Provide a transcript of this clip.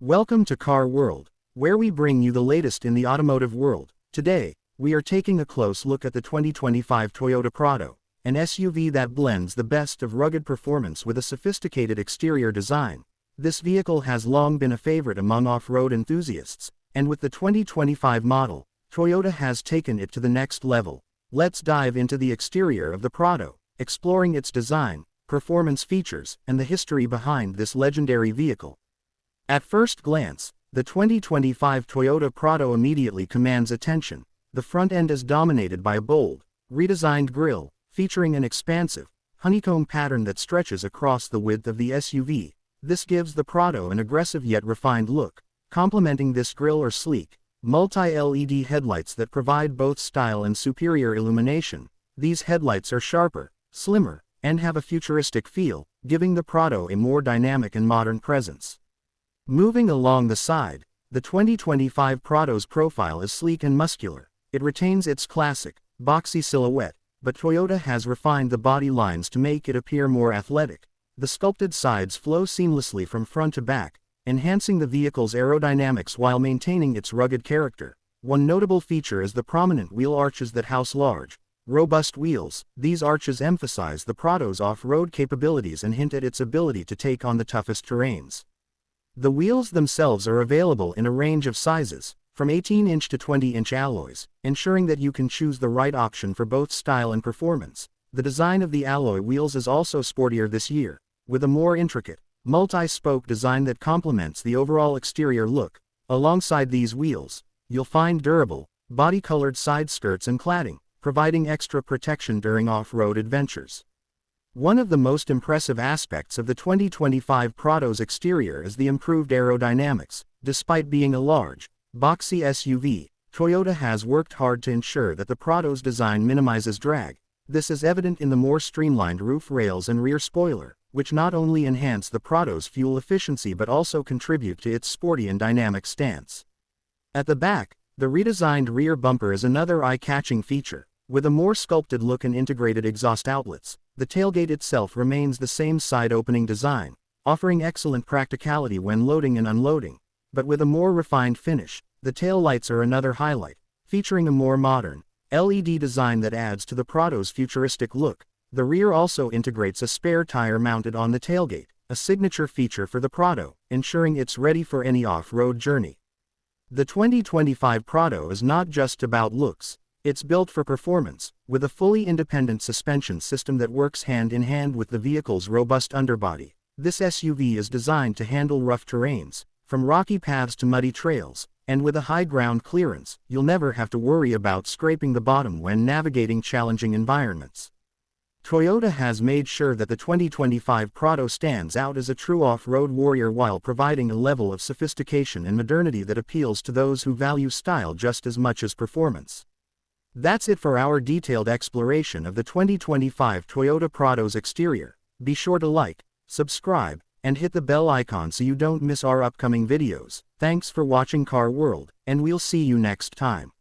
Welcome to Car World, where we bring you the latest in the automotive world. Today, we are taking a close look at the 2025 Toyota Prado, an SUV that blends the best of rugged performance with a sophisticated exterior design. This vehicle has long been a favorite among off-road enthusiasts, and with the 2025 model, Toyota has taken it to the next level. Let's dive into the exterior of the Prado, exploring its design, performance features, and the history behind this legendary vehicle. At first glance, the 2025 Toyota Prado immediately commands attention. The front end is dominated by a bold, redesigned grille, featuring an expansive, honeycomb pattern that stretches across the width of the SUV. This gives the Prado an aggressive yet refined look. Complementing this grille are sleek, multi-LED headlights that provide both style and superior illumination. These headlights are sharper, slimmer, and have a futuristic feel, giving the Prado a more dynamic and modern presence. Moving along the side, the 2025 Prado's profile is sleek and muscular. It retains its classic, boxy silhouette, but Toyota has refined the body lines to make it appear more athletic. The sculpted sides flow seamlessly from front to back, enhancing the vehicle's aerodynamics while maintaining its rugged character. One notable feature is the prominent wheel arches that house large, robust wheels. These arches emphasize the Prado's off-road capabilities and hint at its ability to take on the toughest terrains. The wheels themselves are available in a range of sizes, from 18-inch to 20-inch alloys, ensuring that you can choose the right option for both style and performance. The design of the alloy wheels is also sportier this year, with a more intricate, multi-spoke design that complements the overall exterior look. Alongside these wheels, you'll find durable, body-colored side skirts and cladding, providing extra protection during off-road adventures. One of the most impressive aspects of the 2025 Prado's exterior is the improved aerodynamics. Despite being a large, boxy SUV, Toyota has worked hard to ensure that the Prado's design minimizes drag. This is evident in the more streamlined roof rails and rear spoiler, which not only enhance the Prado's fuel efficiency but also contribute to its sporty and dynamic stance. At the back, the redesigned rear bumper is another eye-catching feature. With a more sculpted look and integrated exhaust outlets, the tailgate itself remains the same side-opening design, offering excellent practicality when loading and unloading. But with a more refined finish, the tail lights are another highlight, featuring a more modern, LED design that adds to the Prado's futuristic look. The rear also integrates a spare tire mounted on the tailgate, a signature feature for the Prado, ensuring it's ready for any off-road journey. The 2025 Prado is not just about looks. It's built for performance, with a fully independent suspension system that works hand-in-hand with the vehicle's robust underbody. This SUV is designed to handle rough terrains, from rocky paths to muddy trails, and with a high ground clearance, you'll never have to worry about scraping the bottom when navigating challenging environments. Toyota has made sure that the 2025 Prado stands out as a true off-road warrior while providing a level of sophistication and modernity that appeals to those who value style just as much as performance. That's it for our detailed exploration of the 2025 Toyota Prado's exterior. Be sure to like, subscribe, and hit the bell icon so you don't miss our upcoming videos. Thanks for watching Car World, and we'll see you next time.